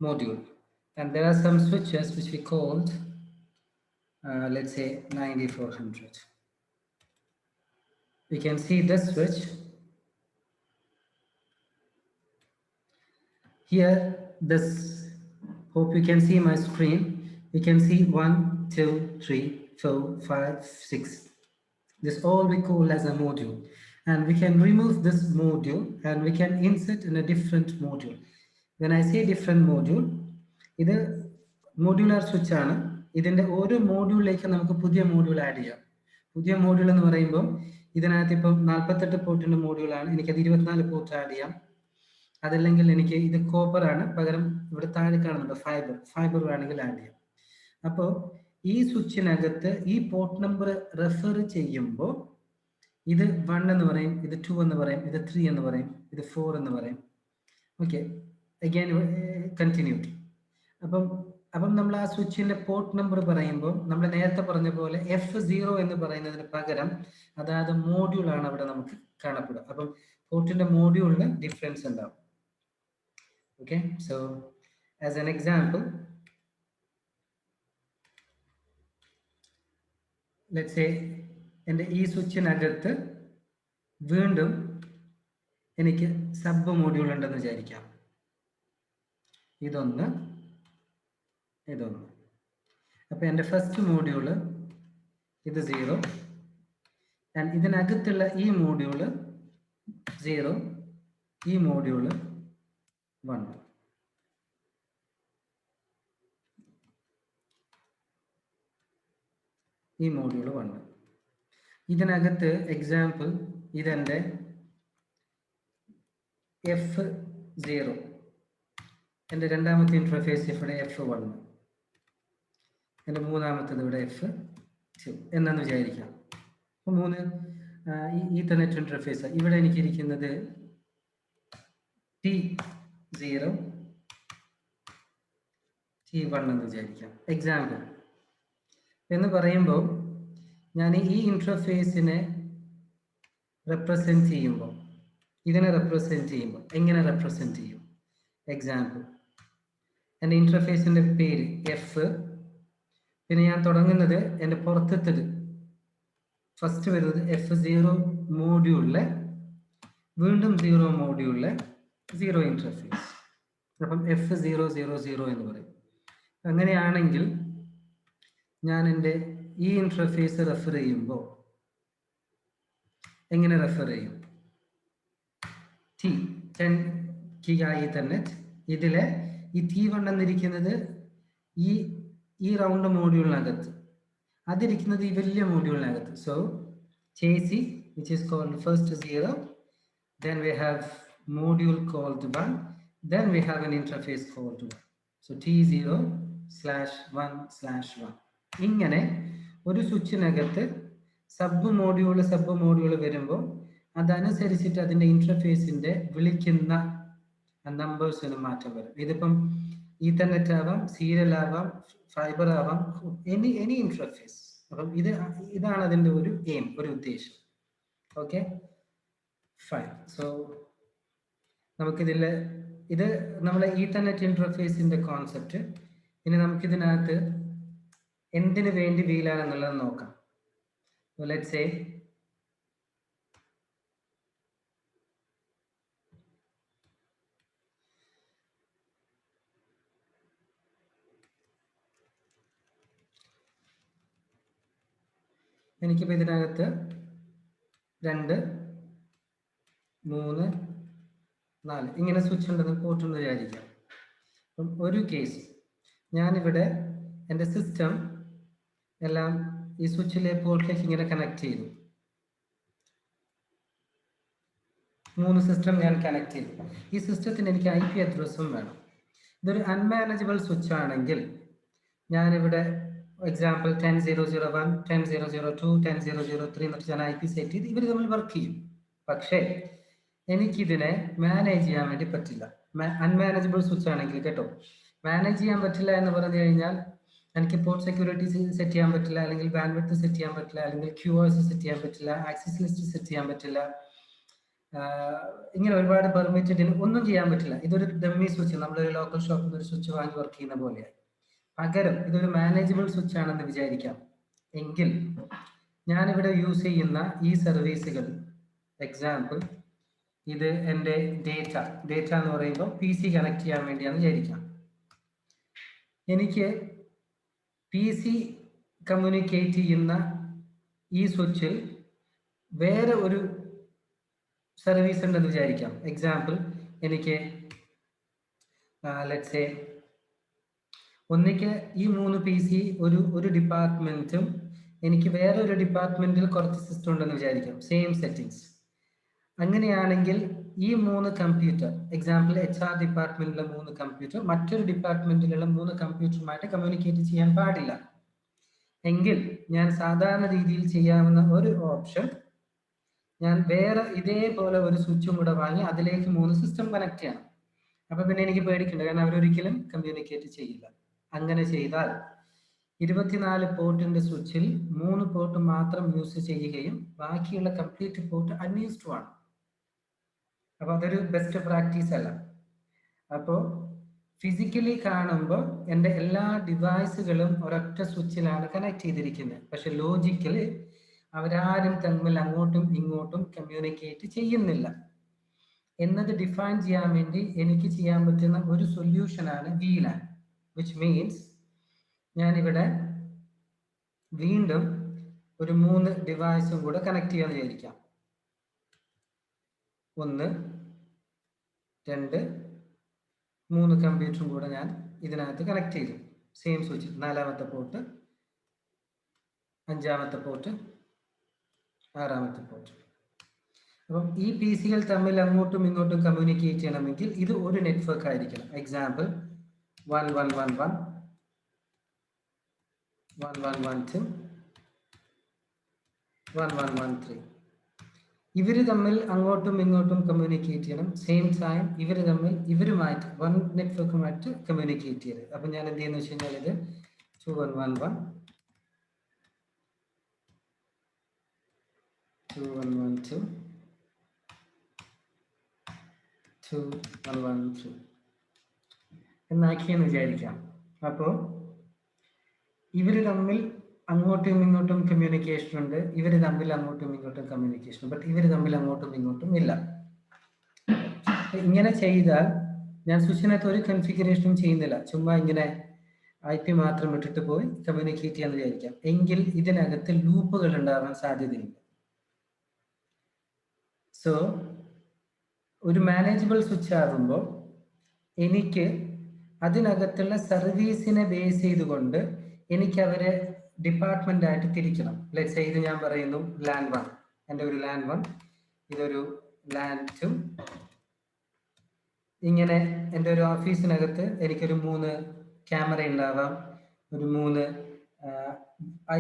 module. And there are some switches which we called, let's say 9400. We can see this switch. Here, this, hope you can see my screen. You can see 1, 2, 3, 4, 5, 6. This all we call as a module. And we can remove this module and we can insert in a different module. When I say different module, ഇത് മോഡ്യൂളർ switch ആണ്. ഇതിന്റെ ഓരോ മോഡ്യൂളിലേക്ക് നമുക്ക് പുതിയ module add ചെയ്യാം. പുതിയ module എന്ന് പറയുമ്പോൾ ഇതിനകത്ത് ഇപ്പം 48 പോർട്ടിന്റെ മോഡ്യൂളാണ്, എനിക്കത് 24 പോർട്ട് ആഡ് ചെയ്യാം. അതല്ലെങ്കിൽ എനിക്ക് ഇത് കോപ്പർ ആണ്, പകരം ഇവിടെ താഴെ കാണുന്നുണ്ട് ഫൈബർ വേണമെങ്കിൽ ആഡ് ചെയ്യാം. അപ്പോൾ ഈ സ്വിച്ചിനകത്ത് ഈ പോർട്ട് നമ്പർ റെഫർ ചെയ്യുമ്പോൾ ഇത് 1 എന്ന് പറയും, ഇത് 2 എന്ന് പറയും, ഇത് 3 എന്ന് പറയും, ഇത് 4 എന്ന് പറയും. Okay, again continued. അപ്പം നമ്മൾ ആ സ്വിച്ചിന്റെ പോർട്ട് നമ്പർ പറയുമ്പോൾ നമ്മൾ നേരത്തെ പറഞ്ഞ പോലെ F0 എന്ന് പറയുന്നതിന് പകരം അതായത് മോഡ്യൂൾ ആണ് അവിടെ നമുക്ക് കാണപ്പെടുക. അപ്പം പോർട്ടിന്റെ മോഡ്യൂളിന് ഡിഫറൻസ് ഉണ്ടാവും. Okay, so as an example, let's say എൻ്റെ ഈ സ്വിച്ചിനകത്ത് വീണ്ടും എനിക്ക് സബ് മോഡ്യൂൾ ഉണ്ടെന്ന് വിചാരിക്കാം. ഇതൊന്ന്, ഇതൊന്ന്. അപ്പൊ എൻ്റെ ഫസ്റ്റ് മോഡ്യൂള് ഇത് 0, ആൻഡ് ഇതിനകത്തുള്ള ഈ മോഡ്യൂള് 0, ഈ മോഡ്യൂള് 1. ഈ മോഡ്യൂള് 1. ഇതിനകത്ത് എക്സാമ്പിൾ ഇതെൻ്റെ F0, എൻ്റെ രണ്ടാമത്തെ ഇന്റർഫേസ് ഇവിടെ F1, എൻ്റെ മൂന്നാമത്തത് ഇവിടെ F2 എന്നു വിചാരിക്കാം. അപ്പോൾ 3 ഈതർനെറ്റ് ഇന്റർഫേസ്. ഇവിടെ എനിക്ക് ഇരിക്കുന്നത് T0 T1 എന്ന് വിചാരിക്കാം. എക്സാമ്പിൾ എന്ന് പറയുമ്പോൾ ഞാൻ ഈ ഇന്റർഫേസിനെ റെപ്രസെന്റ് ചെയ്യുമ്പോൾ, ഇതിനെ റെപ്രസെന്റ് ചെയ്യുമ്പോൾ എങ്ങനെ റെപ്രസെന്റ് ചെയ്യും? എക്സാമ്പിൾ, എൻ്റെ ഇന്റർഫേസിന്റെ പേര് F, പിന്നെ ഞാൻ തുടങ്ങുന്നത് എൻ്റെ പുറത്തെത്തത് ഫസ്റ്റ് വരുന്നത് F0 മോഡ്യൂളിലെ, വീണ്ടും 0 മോഡ്യൂളിലെ 0 ഇന്റർഫേസ്. അപ്പം F000 എന്ന് പറയും. അങ്ങനെയാണെങ്കിൽ ഞാൻ എൻ്റെ ഈ ഇന്റർഫേസ് റെഫർ ചെയ്യുമ്പോൾ എങ്ങനെ റെഫർ ചെയ്യും? T10 Ethernet. ഇതിലെ ഈ T1 എന്നിരിക്കുന്നത് ഈ റൗണ്ട് മോഡ്യൂളിനകത്ത്, അതിരിക്കുന്നത് ഈ വലിയ മോഡ്യൂളിനകത്ത്. So JC, which is called first 0, then we have module called 1, then we have an interface called 1. So T0/1/1. ഇങ്ങനെ ഒരു സ്വിച്ചിനകത്ത് സബ് മോഡ്യൂൾ വരുമ്പോൾ അതനുസരിച്ചിട്ട് അതിന്റെ ഇന്റർഫേസിന്റെ വിളിക്കുന്ന നമ്പേഴ്സിന് മാറ്റം വരും. ഇതിപ്പം ഈതർനെറ്റ് ആവാം, സീരിയൽ ആവാം, ഫൈബർ ആവാം, എനി ഇന്റർഫേസ്. അപ്പം ഇതാണ് അതിന്റെ ഒരു എയിം, ഒരു ഉദ്ദേശം. Okay, fine. സോ നമുക്കിതില് ഇത് നമ്മളെ ഈതർനെറ്റ് ഇന്റർഫേസിന്റെ കോൺസെപ്റ്റ്. ഇനി നമുക്കിതിനകത്ത് എന്തിനു വേണ്ടി വീലാണെന്നുള്ളത് നോക്കാം. ലെറ്റ്സ് സേ എനിക്കിപ്പോൾ ഇതിനകത്ത് 2, 3, 4 ഇങ്ങനെ സ്വിച്ച് ഉണ്ടെന്ന് പോർട്ട് എന്ന് വിചാരിക്കാം. അപ്പം ഒരു കേസ് ഞാനിവിടെ എൻ്റെ സിസ്റ്റം എല്ലാം ഈ സ്വിച്ചിലെ പോർട്ടിലേക്ക് ഇങ്ങനെ കണക്ട് ചെയ്തു. 3 സിസ്റ്റം ഞാൻ കണക്ട് ചെയ്തു. ഈ സിസ്റ്റത്തിന് എനിക്ക് IP അഡ്രസ്സും വേണം. ഇതൊരു അൺമാനേജബിൾ സ്വിച്ച് ആണെങ്കിൽ ഞാനിവിടെ എക്സാമ്പിൾ 10.0.0.1, 10.0.0.2, 10.0.0.3 എന്നിട്ട് ഞാൻ IP സെറ്റ് ചെയ്ത് ഇവർ തമ്മിൽ വർക്ക് ചെയ്യും. പക്ഷേ എനിക്കിതിനെ മാനേജ് ചെയ്യാൻ വേണ്ടി പറ്റില്ല. അൺമാനേജബിൾ സ്വിച്ച് ആണെങ്കിൽ കേട്ടോ, മാനേജ് ചെയ്യാൻ പറ്റില്ല എന്ന് പറഞ്ഞു കഴിഞ്ഞാൽ എനിക്ക് പോർട്ട് സെക്യൂരിറ്റി സെറ്റ് ചെയ്യാൻ പറ്റില്ല, അല്ലെങ്കിൽ ബാൻഡ്വിഡ്ത്ത് സെറ്റ് ചെയ്യാൻ പറ്റില്ല, അല്ലെങ്കിൽ QoS സെറ്റ് ചെയ്യാൻ പറ്റില്ല, ആക്സസ് ലിസ്റ്റ് സെറ്റ് ചെയ്യാൻ പറ്റില്ല, ഇങ്ങനെ ഒരുപാട് പെർമിറ്റഡ് ഒന്നും ചെയ്യാൻ പറ്റില്ല. ഇതൊരു ഡമ്മി സ്വിച്ച്, നമ്മളൊരു ലോക്കൽ ഷോപ്പിൽ നിന്ന് ഒരു സ്വിച്ച് വാങ്ങി വർക്ക് ചെയ്യുന്ന പോലെയാണ്. പകരം ഇതൊരു മാനേജബിൾ സ്വിച്ച് ആണെന്ന് വിചാരിക്കാം. എങ്കിൽ ഞാനിവിടെ യൂസ് ചെയ്യുന്ന ഈ സർവീസുകൾ, എക്സാമ്പിൾ ഇത് എൻ്റെ ഡേറ്റ എന്ന് പറയുമ്പോൾ PC കണക്ട് ചെയ്യാൻ വേണ്ടിയാണെന്ന് വിചാരിക്കാം. എനിക്ക് PC കമ്മ്യൂണിക്കേറ്റ് ചെയ്യുന്ന ഈ സ്വിച്ചിൽ വേറെ ഒരു സർവീസ് ഉണ്ടെന്ന് വിചാരിക്കാം. എക്സാമ്പിൾ, എനിക്ക് ലെറ്റ്സ് സേ ഒന്നിക്ക് ഈ 3 PC ഒരു ഡിപ്പാർട്ട്മെന്റും എനിക്ക് വേറൊരു ഡിപ്പാർട്ട്മെന്റിൽ കുറച്ച് സിസ്റ്റം ഉണ്ടെന്ന് വിചാരിക്കാം, സെയിം സെറ്റിംഗ്സ്. അങ്ങനെയാണെങ്കിൽ ഈ 3 കമ്പ്യൂട്ടർ, എക്സാമ്പിൾ HR ഡിപ്പാർട്ട്മെന്റിലെ 3 കമ്പ്യൂട്ടർ മറ്റൊരു ഡിപ്പാർട്ട്മെന്റിലുള്ള 3 കമ്പ്യൂട്ടറുമായിട്ട് കമ്മ്യൂണിക്കേറ്റ് ചെയ്യാൻ പാടില്ല. എങ്കിൽ ഞാൻ സാധാരണ രീതിയിൽ ചെയ്യാവുന്ന ഒരു ഓപ്ഷൻ, ഞാൻ വേറെ ഇതേപോലെ ഒരു സ്വിച്ചും കൂടെ വാങ്ങി അതിലേക്ക് 3 സിസ്റ്റം കണക്ട് ചെയ്യണം. അപ്പൊ പിന്നെ എനിക്ക് പേടിക്കണ്ട, കാരണം അവരൊരിക്കലും കമ്മ്യൂണിക്കേറ്റ് ചെയ്യില്ല. അങ്ങനെ ചെയ്താൽ 24 പോർട്ടിന്റെ സ്വിച്ചിൽ 3 പോർട്ട് മാത്രം യൂസ് ചെയ്യുകയും ബാക്കിയുള്ള കംപ്ലീറ്റ് പോർട്ട് അൺയൂസ്ഡ് ആണ്. അപ്പൊ അതൊരു ബെസ്റ്റ് പ്രാക്ടീസ് അല്ല. അപ്പോൾ ഫിസിക്കലി കാണുമ്പോൾ എൻ്റെ എല്ലാ ഡിവൈസുകളും ഒരൊറ്റ സ്വിച്ചിലാണ് കണക്ട് ചെയ്തിരിക്കുന്നത്. പക്ഷെ ലോജിക്കലി അവരാരും തമ്മിൽ അങ്ങോട്ടും ഇങ്ങോട്ടും കമ്മ്യൂണിക്കേറ്റ് ചെയ്യുന്നില്ല എന്നത് ഡിഫൈൻ ചെയ്യാൻ വേണ്ടി എനിക്ക് ചെയ്യാൻ പറ്റുന്ന ഒരു സൊല്യൂഷനാണ് VLAN, വിച്ച് മീൻസ് ഞാനിവിടെ വീണ്ടും ഒരു 3 ഡിവൈസും കൂടെ കണക്ട് ചെയ്യാൻ വിചാരിക്കാം. 1, 2, 3 കമ്പ്യൂട്ടറും കൂടെ ഞാൻ ഇതിനകത്ത് കണക്ട് ചെയ്തു. സെയിം സ്വിച്ച്, 4ാമത്തെ പോർട്ട്, 5ാമത്തെ പോർട്ട്, 6ാമത്തെ പോർട്ട്. അപ്പം ഈ PC കൾ തമ്മിൽ അങ്ങോട്ടും ഇങ്ങോട്ടും കമ്മ്യൂണിക്കേറ്റ് ചെയ്യണമെങ്കിൽ ഇത് ഒരു നെറ്റ്വർക്ക് ആയിരിക്കണം. എക്സാമ്പിൾ 1111, 1112, 1113. ഇവര് തമ്മിൽ അങ്ങോട്ടും ഇങ്ങോട്ടും കമ്മ്യൂണിക്കേറ്റ് ചെയ്യണം. സെയിം ടൈം ഇവര് തമ്മിൽ ഇവരുമായിട്ട് വൺ നെറ്റ്വർക്കുമായിട്ട് കമ്മ്യൂണിക്കേറ്റ് ചെയ്യരുത്. അപ്പൊ ഞാൻ എന്ത് ചെയ്യുന്ന വെച്ച് കഴിഞ്ഞാൽ ഇത് 2111, 2112, 2113 എന്നാക്കിയെന്ന് വിചാരിക്കാം. അപ്പോൾ ഇവര് തമ്മിൽ അങ്ങോട്ടും ഇങ്ങോട്ടും കമ്മ്യൂണിക്കേഷൻ ഉണ്ട്, ഇവര് തമ്മിൽ അങ്ങോട്ടും ഇങ്ങോട്ടും കമ്മ്യൂണിക്കേഷൻ, ബട്ട് ഇവര് തമ്മിൽ അങ്ങോട്ടും ഇങ്ങോട്ടും ഇല്ല. ഇങ്ങനെ ചെയ്താൽ ഞാൻ സ്വിച്ചിനകത്ത് ഒരു കൺഫിഗറേഷനും ചെയ്യുന്നില്ല, ചുമ്മാ ഇങ്ങനെ IP മാത്രം ഇട്ടിട്ട് പോയി കമ്മ്യൂണിക്കേറ്റ് ചെയ്യാന്ന് വിചാരിക്കാം. എങ്കിൽ ഇതിനകത്ത് ലൂപ്പുകൾ ഉണ്ടാവാൻ സാധ്യതയുണ്ട്. സോ ഒരു മാനേജബിൾ സ്വിച്ച് ആകുമ്പോൾ എനിക്ക് അതിനകത്തുള്ള സർവീസിനെ ബേസ് ചെയ്തുകൊണ്ട് എനിക്ക് അവരെ ഡിപ്പാർട്ട്മെന്റ് ആയിട്ട് തിരിക്കണം. ലെറ്റ്സ് സേ ഇത് ഞാൻ പറയുന്നു LAN 1, എൻ്റെ ഒരു LAN 1, ഇതൊരു LAN 2. ഇങ്ങനെ എൻ്റെ ഒരു ഓഫീസിനകത്ത് എനിക്കൊരു 3 ക്യാമറ ഉണ്ടാവാം, ഒരു 3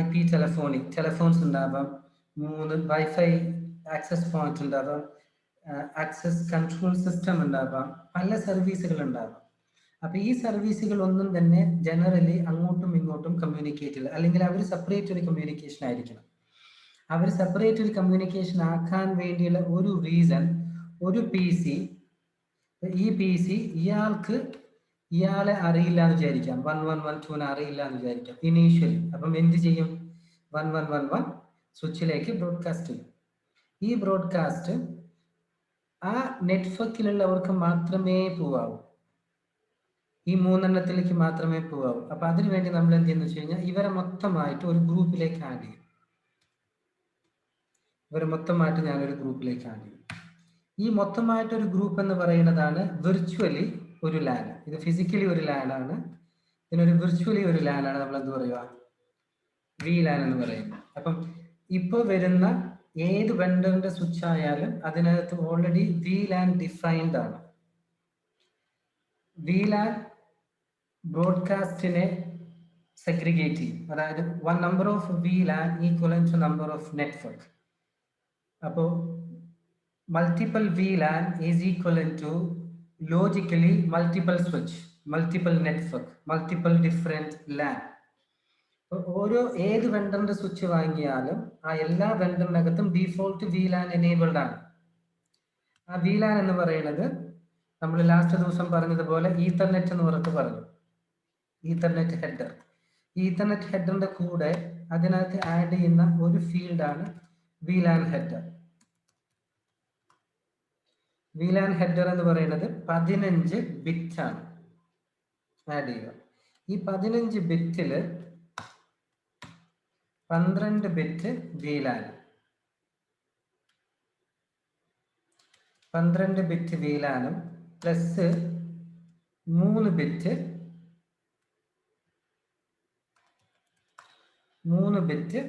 IP ടെലഫോൺസ് ഉണ്ടാവാം, 3 വൈഫൈ ആക്സസ് പോയിന്റ് ഉണ്ടാവാം, ആക്സസ് കൺട്രോൾ സിസ്റ്റം ഉണ്ടാവാം, പല സർവീസുകൾ ഉണ്ടാവാം. അപ്പൊ ഈ സർവീസുകൾ ഒന്നും തന്നെ ജനറലി അങ്ങോട്ടും ഇങ്ങോട്ടും കമ്മ്യൂണിക്കേറ്റ് ഇല്ല, അല്ലെങ്കിൽ അവർ സെപ്പറേറ്റ് ഒരു കമ്മ്യൂണിക്കേഷൻ ആയിരിക്കണം. അവർ സെപ്പറേറ്റ് ഒരു കമ്മ്യൂണിക്കേഷൻ ആക്കാൻ വേണ്ടിയുള്ള ഒരു റീസൺ, ഒരു PC, ഈ PC ഇയാളെ അറിയില്ല എന്ന് വിചാരിക്കാം, 1112 അറിയില്ല എന്ന് വിചാരിക്കാം ഇനീഷ്യലി. അപ്പം എന്ത് ചെയ്യും? 1111 സ്വിച്ചിലേക്ക് ബ്രോഡ്കാസ്റ്റ് ചെയ്യും. ഈ ബ്രോഡ്കാസ്റ്റ് ആ നെറ്റ്വർക്കിലുള്ളവർക്ക് മാത്രമേ പോവാവൂ, ഈ 3 എണ്ണത്തിലേക്ക് മാത്രമേ പോവാവൂ. അപ്പൊ അതിനുവേണ്ടി നമ്മൾ എന്ത് ചെയ്യുന്ന വെച്ച് കഴിഞ്ഞാൽ ഇവരെ മൊത്തമായിട്ട് ഒരു ഗ്രൂപ്പിലേക്ക് ആഡ് ചെയ്യും. ഞാനൊരു ഗ്രൂപ്പിലേക്ക് ആഡ് ചെയ്യും. ഈ മൊത്തമായിട്ടൊരു ഗ്രൂപ്പ് എന്ന് പറയുന്നതാണ് വിർച്വലി ഒരു LAN. ഇത് ഫിസിക്കലി ഒരു LAN ആണ്, ഇതിനൊരു വിർച്വലി ഒരു LAN ആണ് നമ്മൾ എന്ത് പറയുക, VLAN എന്ന് പറയുന്നത്. അപ്പം ഇപ്പൊ വരുന്ന ഏത് വെണ്ടറിന്റെ സ്വിച്ച് ആയാലും അതിനകത്ത് ഓൾറെഡി VLAN ഡിഫൈൻഡ് ആണ്. VLAN ബ്രോഡ്കാസ്റ്റിനെ സെഗ്രിഗേറ്റ് ചെയ്യും, അതായത് number of VLAN equivalent to number of network. അപ്പോൾ multiple VLAN is equivalent to logically multiple switch, multiple network, multiple different LAN. ഓരോ ഏത് വെണ്ടറിന്റെ സ്വിച്ച് വാങ്ങിയാലും ആ എല്ലാ വെണ്ടറിനകത്തും ഡീഫോൾട്ട് VLAN എനേബിൾഡ് ആണ്. ആ VLAN എന്ന് പറയുന്നത് നമ്മൾ ലാസ്റ്റ് ദിവസം പറഞ്ഞതുപോലെ ഈത്തർനെറ്റ് എന്ന് പറഞ്ഞു, ഈത്തർനെറ്റ് ഹെഡർ. ഈത്തർനെറ്റ് ഹെഡറിന്റെ കൂടെ അതിനകത്ത് ആഡ് ചെയ്യുന്ന ഒരു ഫീൽഡാണ് VLAN ഹെഡർ. VLAN ഹെഡർ എന്ന് പറയുന്നത് 15 ബിറ്റ് ആണ് ആഡ് ചെയ്യുക. ഈ 15 ബിറ്റിൽ 12 ബിറ്റ് VLAN, 12 ബിറ്റ് VLAN-ഉം plus 3 bit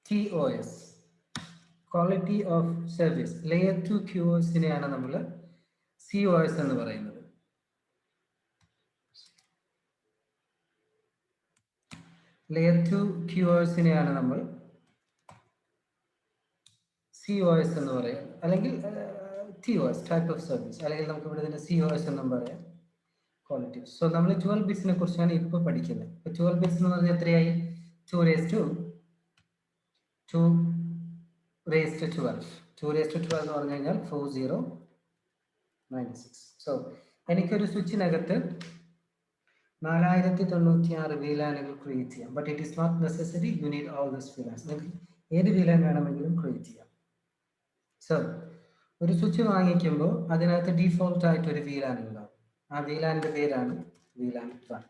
TOS, quality of service. Layer 2 QoS-നെയാണ് നമ്മൾ COS എന്ന് പറയുന്നത്. ലെയർ 2 QoS-നെയാണ് നമ്മൾ COS എന്ന് പറയാം, അല്ലെങ്കിൽ TOS, ടൈപ്പ് ഓഫ് സർവീസ്, അല്ലെങ്കിൽ നമുക്ക് ഇവിടെ തന്നെ COS എന്നും പറയാം, ക്വാളിറ്റി. സോ നമ്മൾ 12 ബിറ്റ്സിനെ കുറിച്ചാണ് ഇപ്പോൾ പഠിക്കുന്നത്. ഇപ്പോൾ 12 ബിറ്റ്സ് എന്ന് പറഞ്ഞാൽ എത്രയായി? 2 raised to 12. 2 raised to 12 എന്ന് പറഞ്ഞു കഴിഞ്ഞാൽ 4096. സോ എനിക്കൊരു സ്വിച്ചിനകത്ത് 4096 VLAN-കൾ ക്രിയേറ്റ് ചെയ്യാം. But it is not necessary you need all this VLANs. നിങ്ങൾക്ക് ഏത് VLAN വേണമെങ്കിലും ക്രിയേറ്റ് ചെയ്യാം. സോ ഒരു സ്വിച്ച് വാങ്ങിക്കുമ്പോൾ അതിനകത്ത് ഡീഫോൾട്ട് ആയിട്ട് ഒരു VLAN ഉണ്ടാവും. ആ VLAN-ന്റെ പേരാണ് VLAN 1.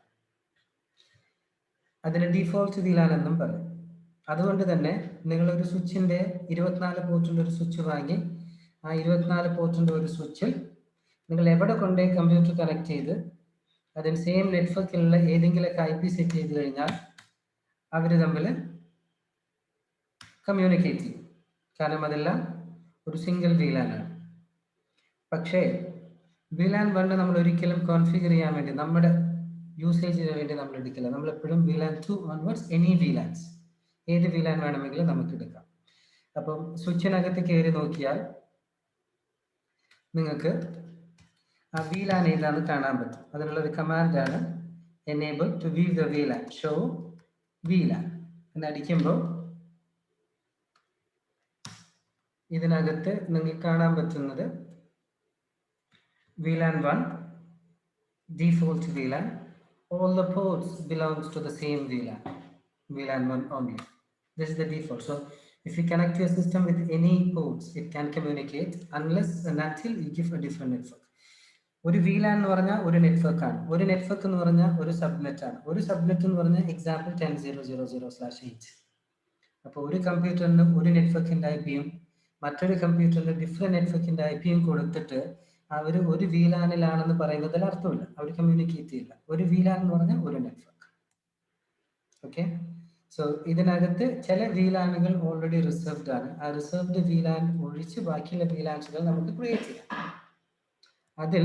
അതിന് ഡീഫോൾട്ട് VLAN എന്നും പറയും. അതുകൊണ്ട് തന്നെ നിങ്ങളൊരു സ്വിച്ചിന്റെ 24 പോർട്ടിന്റെ ഒരു സ്വിച്ച് വാങ്ങി ആ 24 പോർട്ടിന്റെ ഒരു സ്വിച്ചിൽ നിങ്ങൾ എവിടെ കൊണ്ടേ കമ്പ്യൂട്ടർ കണക്ട് ചെയ്ത് അതിന് സെയിം നെറ്റ്വർക്കിലുള്ള ഏതെങ്കിലുമൊക്കെ IP സെറ്റ് ചെയ്ത് കഴിഞ്ഞാൽ അവർ തമ്മിൽ കമ്മ്യൂണിക്കേറ്റ് ചെയ്യും. കാരണം അതെല്ലാം ഒരു സിംഗിൾ VLAN ആണ്. പക്ഷേ VLAN 1 നമ്മൾ ഒരിക്കലും കോൺഫിഗർ ചെയ്യാൻ വേണ്ടി, നമ്മുടെ യൂസേജിന് വേണ്ടി നമ്മൾ എടുക്കില്ല. നമ്മൾ എപ്പോഴും VLAN 2 ഓൺവേർഡ്സ് എനി VLANs, ഏത് VLAN വേണമെങ്കിലും നമുക്ക് എടുക്കാം. അപ്പം സ്വിച്ചിനകത്ത് കയറി നോക്കിയാൽ നിങ്ങൾക്ക് ആ VLAN ഏതാണെന്ന് കാണാൻ പറ്റും. അതിനുള്ള ഒരു കമാൻഡാണ് enable to view the VLAN, show VLAN എന്നടിക്കുമ്പോൾ ഇതിനകത്ത് നിങ്ങൾക്ക് കാണാൻ പറ്റുന്നത് VLAN 1, default VLAN, all the ports belongs to the same VLAN 1 only. This is the default. So if you connect your system with any ports, it can communicate unless and until you give a different network. ഒരു VLAN എന്ന് പറഞ്ഞാൽ ഒരു network ആണ്. ഒരു network എന്ന് പറഞ്ഞാൽ ഒരു subnet ആണ്. ഒരു സബ്നെറ്റ് എന്ന് പറഞ്ഞാൽ എക്സാമ്പിൾ 10.0.0/8. അപ്പോൾ ഒരു കമ്പ്യൂട്ടറിന് ഒരു നെറ്റ്വർക്കിന്റെ IPയും മറ്റൊരു കമ്പ്യൂട്ടറിന് ഡിഫറെന്റ് നെറ്റ്വർക്കിന്റെ IPയും കൊടുത്തിട്ട് അവർ ഒരു VLAN-ലാണെന്ന് പറയുന്നതിൽ അർത്ഥമില്ല. അവർ കമ്മ്യൂണിക്കേറ്റ് ചെയ്യില്ല. ഒരു VLAN എന്ന് പറഞ്ഞാൽ ഒരു നെറ്റ്വർക്ക്. ഓക്കെ, സോ ഇതിനകത്ത് ചില VLAN-കൾ ഓൾറെഡി റിസർവ്ഡ് ആണ്. ആ റിസർവ്ഡ് VLAN ഒഴിച്ച് ബാക്കിയുള്ള VLANs-കൾ നമുക്ക് ക്രിയേറ്റ് ചെയ്യാം. അതിൽ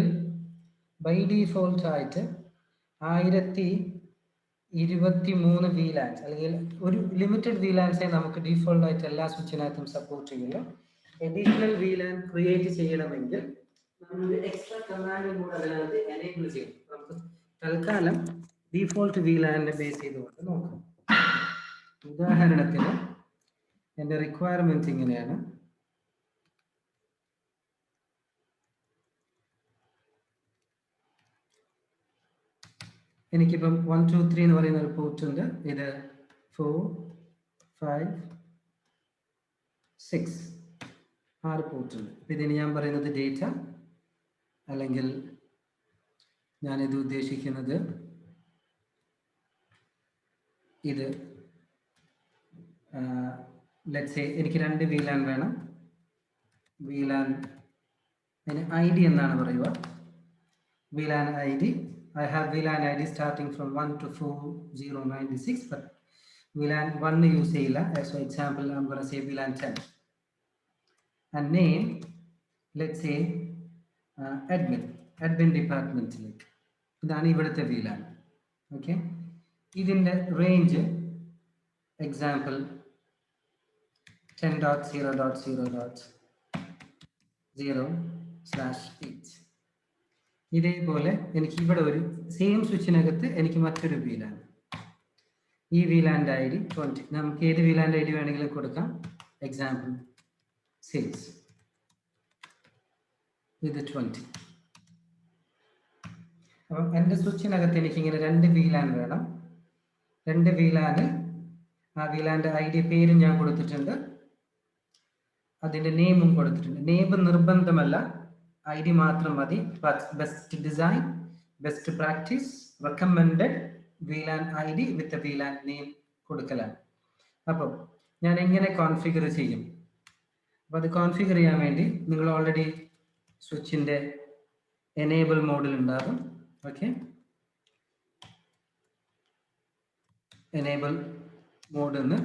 ബൈ ഡീഫോൾട്ട് ആയിട്ട് 1023 VLANs, അല്ലെങ്കിൽ ഒരു ലിമിറ്റഡ് VLANs-ഏ നമുക്ക് ഡീഫോൾട്ട് ആയിട്ട് എല്ലാ സ്വിച്ചിനകത്തും സപ്പോർട്ട് ചെയ്യുള്ളൂ. അഡീഷണൽ VLAN ക്രിയേറ്റ് ചെയ്യണമെങ്കിൽ നമ്മൾ എക്സ്ട്രാ കമാൻഡ് കൂടെ അതിനകത്ത് എനേബിൾ ചെയ്യും. നമുക്ക് തൽക്കാലം ഡീഫോൾട്ട് VLAN-നെ ബേസ് ചെയ്തുകൊണ്ട് നോക്കാം. ഉദാഹരണത്തിന് എൻ്റെ റിക്വയർമെന്റ് ഇങ്ങനെയാണ്. എനിക്കിപ്പം 1 2 3 എന്ന് പറയുന്ന ഒരു പോർട്ട് ഉണ്ട്. ഇത് 4 5 6 6 പോർട്ട് ഉണ്ട്. ഇതിന് ഞാൻ പറയുന്നത് ഡേറ്റ, അല്ലെങ്കിൽ ഞാനിത് ഉദ്ദേശിക്കുന്നത് ഇത് ലെറ്റ്സ് സേ എനിക്ക് 2 VLAN വേണം. VLAN അതിന് ID എന്നാണ് പറയുക. VLAN ID, I have VLAN ID starting from 1 to 4096, but VLAN 1 use ചെയ്യില്ല. So example, I'm going to say VLAN 10. And name, let's say admin ഡിപ്പാർട്ട്മെന്റിലേക്ക്. ഇതാണ് ഇവിടുത്തെ VLAN. ഓക്കെ, ഇതിൻ്റെ range example 10.0.0.0/8. ഇതേപോലെ എനിക്ക് ഇവിടെ ഒരു സെയിം സ്വിച്ചിനകത്ത് എനിക്ക് മറ്റൊരു VLAN, ഈ VLAN-ന്റെ ID 20. നമുക്ക് ഏത് VLAN-ന്റെ ID വേണമെങ്കിലും കൊടുക്കാം. എക്സാമ്പിൾ സെയിൽസ്, ഇത് 20. അപ്പം എൻ്റെ സ്വിച്ചിനകത്ത് എനിക്ക് ഇങ്ങനെ 2 VLAN വേണം. 2 VLAN, ആ VLAN-ന്റെ ID പേരും ഞാൻ കൊടുത്തിട്ടുണ്ട്, അതിൻ്റെ നെയിമും കൊടുത്തിട്ടുണ്ട്. നെയിം നിർബന്ധമല്ല, ID മാത്രം മതി. Best design, best practice, recommended VLAN ID വിത്ത് VLAN നെയിം കൊടുക്കലാണ്. അപ്പം ഞാൻ എങ്ങനെ കോൺഫിഗർ ചെയ്യും? അപ്പോൾ അത് കോൺഫിഗർ ചെയ്യാൻ വേണ്ടി നിങ്ങൾ ഓൾറെഡി സ്വിച്ചിൻ്റെ എനേബിൾ മോഡിൽ ഉണ്ടാകും. ഓക്കെ, എനേബിൾ മോഡ് എന്ന്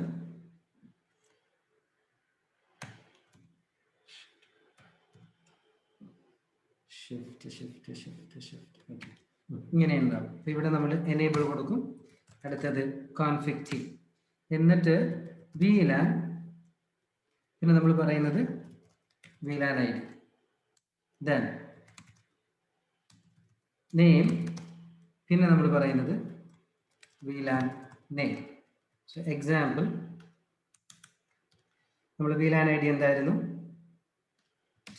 ഷിഫ്റ്റ് ഓക്കെ, ഇങ്ങനെ ഉണ്ടാവും. അപ്പോൾ ഇവിടെ നമ്മൾ എനേബിൾ കൊടുക്കും. അടുത്തത് കോൺഫിഗ് ടി, എന്നിട്ട് VLAN, പിന്നെ നമ്മൾ പറയുന്നത് VLAN ID, ദെൻ നെയിം, പിന്നെ നമ്മൾ പറയുന്നത് VLAN നെയിം. സോ എക്സാമ്പിൾ നമ്മൾ VLAN ID എന്തായിരുന്നു?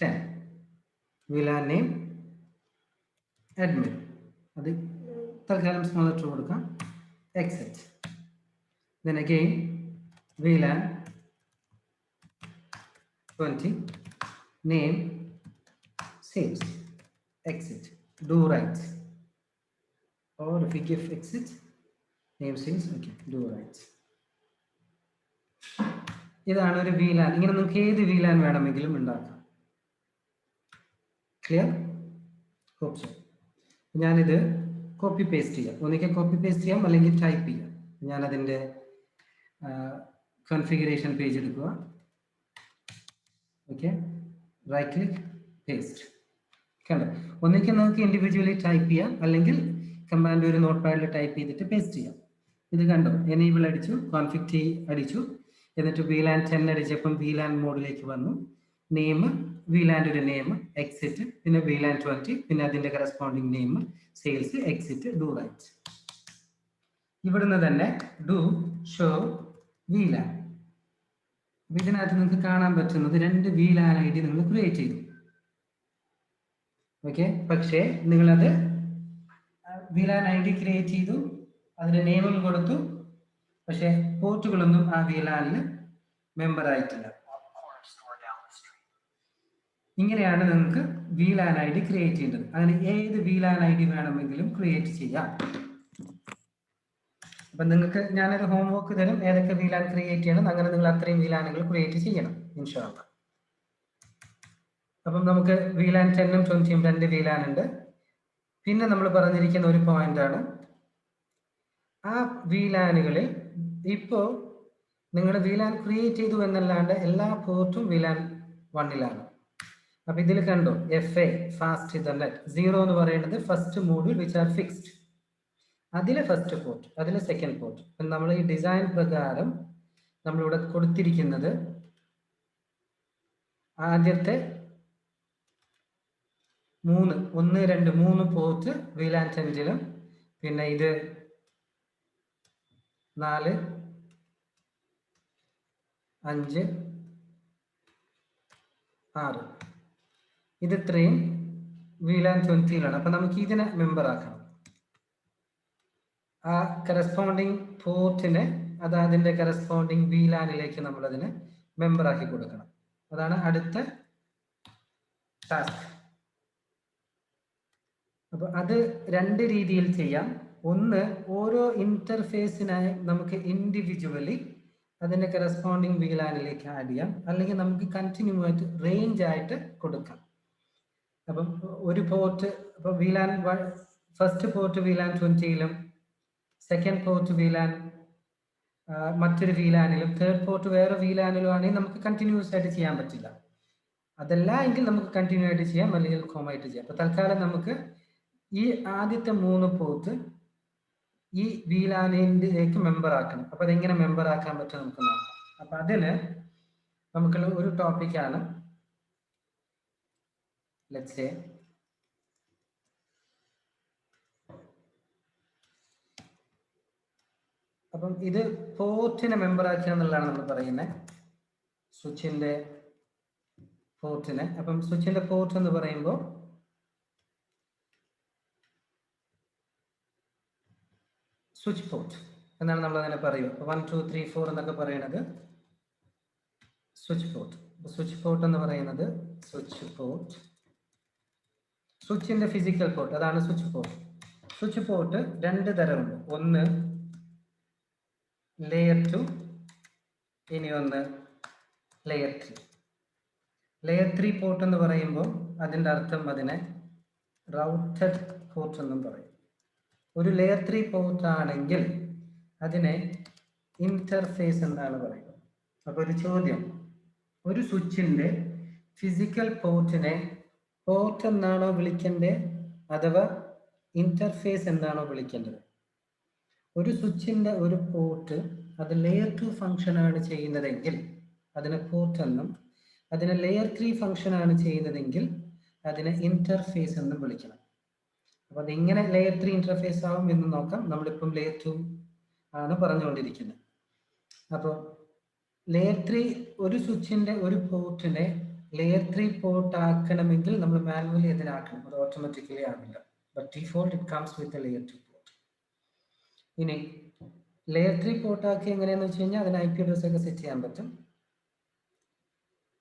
10. VLAN നെയിം admin, അത് തൽക്കാലം സ്മോൾ ലെറ്റർ കൊടുക്കാം, exit. Then again VLAN 20, name sales, exit, do right, or if we give exit, name sales, okay, do right. ഇതാണ് ഒരു VLAN. ഇങ്ങനെ നിങ്ങൾക്ക് ഏത് VLAN വേണമെങ്കിലും ഉണ്ടാക്കാം. ക്ലിയർ? Hope so. ഞാനിത് കോപ്പി പേസ്റ്റ് ചെയ്യാം. ഒന്നിക്കൽ കോപ്പി പേസ്റ്റ് ചെയ്യാം, അല്ലെങ്കിൽ ടൈപ്പ് ചെയ്യാം. ഞാനതിൻ്റെ കോൺഫിഗറേഷൻ പേജ് എടുക്കുക. Okay, right click, paste. കണ്ടോ? ഒന്നിക്കൽ നിങ്ങൾക്ക് ഇൻഡിവിജ്വലി ടൈപ്പ് ചെയ്യാം, അല്ലെങ്കിൽ കമാൻഡ് ഒരു നോട്ട് പാഡിൽ ടൈപ്പ് ചെയ്തിട്ട് പേസ്റ്റ് ചെയ്യാം. ഇത് കണ്ടോ? എനേബിൾ അടിച്ചു, കോൺഫിഗ് ടി അടിച്ചു, എന്നിട്ട് VLAN 10 അടിച്ചപ്പം VLAN മോഡിലേക്ക് വന്നു. നെയിം VLAN ഒരു നെയിം, എക്സിറ്റ്, പിന്നെ VLAN 20, പിന്നെ അതിൻ്റെ corresponding name, sales, exit, do write. ഇവിടുന്ന് തന്നെ ഡു ഷോ VLAN. ഇതിനകത്ത് നിങ്ങൾക്ക് കാണാൻ പറ്റുന്നത് 2 VLAN ID നിങ്ങൾ ക്രിയേറ്റ് ചെയ്തു. ഓക്കെ, പക്ഷേ നിങ്ങളത് VLAN ID ക്രിയേറ്റ് ചെയ്തു, അതിന് നെയിമും കൊടുത്തു, പക്ഷേ പോർട്ടുകളൊന്നും ആ VLANൽ മെമ്പർ ആയിട്ടില്ല. ഇങ്ങനെയാണ് നിങ്ങൾക്ക് VLAN ID ക്രിയേറ്റ് ചെയ്യേണ്ടത്. അങ്ങനെ ഏത് VLAN ID വേണമെങ്കിലും ക്രിയേറ്റ് ചെയ്യാം. അപ്പം നിങ്ങൾക്ക് ഞാനൊരു ഹോംവർക്ക് തരും, ഏതൊക്കെ VLAN ക്രിയേറ്റ് ചെയ്യണം. അങ്ങനെ നിങ്ങൾ അത്രയും VLANകൾ ക്രിയേറ്റ് ചെയ്യണം ഇൻഷാ അല്ലാഹ്. അപ്പം നമുക്ക് VLAN 10ഉം 20ഉം 2 VLAN ഉണ്ട്. പിന്നെ നമ്മൾ പറഞ്ഞിരിക്കുന്ന ഒരു പോയിന്റ് ആണ്, ആ VLANകളിൽ ഇപ്പോൾ നിങ്ങൾ VLAN ക്രിയേറ്റ് ചെയ്തു എന്നല്ലാണ്ട് എല്ലാ പോർട്ടും VLAN 1ലാണ്. അപ്പൊ ഇതിൽ കണ്ടോ, FA ഫാസ്റ്റ് ഇഥർനെറ്റ് 0 എന്ന് പറയുന്നത് first module which are fixed. അതിലെ ഫസ്റ്റ് പോർട്ട്, അതിലെ സെക്കൻഡ് പോർട്ട്. നമ്മൾ ഈ ഡിസൈൻ പ്രകാരം നമ്മളിവിടെ കൊടുത്തിരിക്കുന്നത് ആദ്യത്തെ 1, 2, 3 പോർട്ട് VLAN 10ലും, പിന്നെ ഇത് 4, 5, 6, ഇത് ഇത്രയും VLAN 20ലാണ്. അപ്പൊ നമുക്ക് ഇതിനെ മെമ്പർ ആക്കണം. ആ കറസ്പോണ്ടിങ് പോർട്ടിനെ അത് അതിന്റെ കറസ്പോണ്ടിങ് VLANിലേക്ക് നമ്മൾ അതിനെ മെമ്പർ ആക്കി കൊടുക്കണം. അതാണ് അടുത്ത ടാസ്ക്. അപ്പൊ അത് 2 രീതിയിൽ ചെയ്യാം. ഒന്ന്, ഓരോ ഇന്റർഫേസിനായി നമുക്ക് ഇൻഡിവിജ്വലി അതിന്റെ കറസ്പോണ്ടിങ് VLANിലേക്ക് ആഡ് ചെയ്യാം, അല്ലെങ്കിൽ നമുക്ക് കണ്ടിന്യൂ ആയിട്ട് റേഞ്ച് ആയിട്ട് കൊടുക്കാം. അപ്പം ഒരു പോർട്ട്, ഇപ്പൊ VLAN ഫസ്റ്റ് പോർട്ട് VLAN 20ലും, സെക്കൻഡ് പോർട്ട് VLAN മറ്റൊരു VLANിലും, തേർഡ് പോർട്ട് വേറെ VLANിലും ആണെങ്കിൽ നമുക്ക് കണ്ടിന്യൂസ് ആയിട്ട് ചെയ്യാൻ പറ്റില്ല. അതല്ല എങ്കിൽ നമുക്ക് കണ്ടിന്യൂ ആയിട്ട് ചെയ്യാം, അല്ലെങ്കിൽ കോമായിട്ട് ചെയ്യാം. അപ്പൊ തൽക്കാലം നമുക്ക് ഈ ആദ്യത്തെ 3 പോർട്ട് ഈ VLANിലേക്ക് മെമ്പർ ആക്കണം. അപ്പൊ അതെങ്ങനെ മെമ്പർ ആക്കാൻ പറ്റും നമുക്ക് നോക്കാം. അപ്പൊ അതിന് നമുക്കുള്ള ഒരു ടോപ്പിക്കാണ്, ലെറ്റ്സ് സേ അപ്പം ഇത് പോർട്ടിനെ മെമ്പർ ആക്കുക എന്നുള്ളതാണ് നമ്മൾ പറയുന്നത്, സ്വിച്ചിന്റെ പോർട്ടിനെ. അപ്പം സ്വിച്ചിന്റെ പോർട്ട് എന്ന് പറയുമ്പോൾ സ്വിച്ച് പോർട്ട് എന്നാണ് നമ്മൾ അതിനെ പറയുക. 1, 2, 3, 4 എന്നൊക്കെ പറയുന്നത് സ്വിച്ച് പോർട്ട്. സ്വിച്ച് പോർട്ട് എന്ന് പറയുന്നത് സ്വിച്ച് പോർട്ട്, സ്വിച്ചിന്റെ ഫിസിക്കൽ പോർട്ട്, അതാണ് സ്വിച്ച് പോർട്ട്. Switch port 2 തരമുണ്ട്. ഒന്ന് ലെയർ 2, ഇനി ഒന്ന് ലെയർ 3. ലെയർ 3 പോർട്ട് എന്ന് പറയുമ്പോൾ അതിൻ്റെ അർത്ഥം അതിനെ റൗട്ടഡ് പോർട്ട് എന്നും പറയും. ഒരു ലെയർ 3 പോർട്ട് ആണെങ്കിൽ അതിനെ ഇന്റർഫേസ് എന്നാണ് പറയുന്നത്. അപ്പോൾ ഒരു ചോദ്യം, ഒരു സ്വിച്ചിൻ്റെ ഫിസിക്കൽ പോർട്ടിനെ പോർട്ട് എന്നാണോ വിളിക്കേണ്ടത് അഥവാ ഇന്റർഫേസ് എന്നാണോ വിളിക്കേണ്ടത്? ഒരു സ്വിച്ചിൻ്റെ ഒരു പോർട്ട് അത് ലെയർ 2 ഫംഗ്ഷൻ ആണ് ചെയ്യുന്നതെങ്കിൽ അതിനെ പോർട്ട് എന്നും, അതിനെ ലെയർ 3 ഫംഗ്ഷൻ ആണ് ചെയ്യുന്നതെങ്കിൽ അതിനെ ഇന്റർഫേസ് എന്നും വിളിക്കണം. അപ്പോൾ അതെങ്ങനെ ലെയർ 3 ഇന്റർഫേസ് ആവും എന്ന് നോക്കാം. നമ്മളിപ്പം ലെയർ 2 ആണ് പറഞ്ഞുകൊണ്ടിരിക്കുന്നത്. അപ്പോൾ ലെയർ 3 ഒരു സ്വിച്ചിൻ്റെ ഒരു പോർട്ടിനെ ലെയർ 3 പോർട്ട് ആക്കണമെങ്കിൽ നമ്മൾ മാനുവലി അതിനാക്കണം. അത് ഓട്ടോമാറ്റിക്കലി ആവില്ല. But default it comes with layer 2 port. ഇനി ലെയർ 3 പോർട്ട് ആക്കി എങ്ങനെയാന്ന് വെച്ച് കഴിഞ്ഞാൽ അതിന് IP അഡ്രസ് ഒക്കെ സെറ്റ് ചെയ്യാൻ പറ്റും.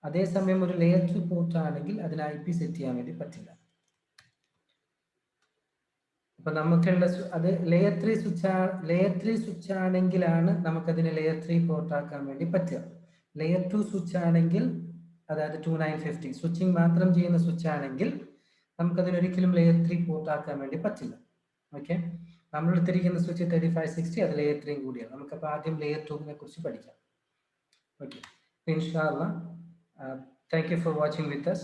അതേസമയം ഒരു ലെയർ 2 പോർട്ട് ആണെങ്കിൽ അതിന് IP സെറ്റ് ചെയ്യാൻ വേണ്ടി പറ്റില്ല. അപ്പൊ നമുക്കുള്ള അത് ലെയർ 3 സ്വിച്ച് ആണെങ്കിലാണ് നമുക്കതിനെ ലെയർ 3 പോർട്ട് ആക്കാൻ വേണ്ടി പറ്റുക. ലെയർ 2 സ്വിച്ച് ആണെങ്കിൽ, അതായത് 2950 സ്വിച്ചിങ് മാത്രം ചെയ്യുന്ന സ്വിച്ച് ആണെങ്കിൽ നമുക്കതിനൊരിക്കലും ലെയർ 3 പോർട്ട് ആക്കാൻ വേണ്ടി പറ്റില്ല. ഓക്കെ, നമ്മൾ എടുത്തിരിക്കുന്ന സ്വിച്ച് 3560 അത് ലെയർ 3 കൂടിയാണ്. നമുക്കപ്പോൾ ആദ്യം ലെയർ 2 കുറിച്ച് പഠിക്കാം. ഓക്കെ, ഇൻഷാ അല്ലാഹ്. Thank you for watching with us.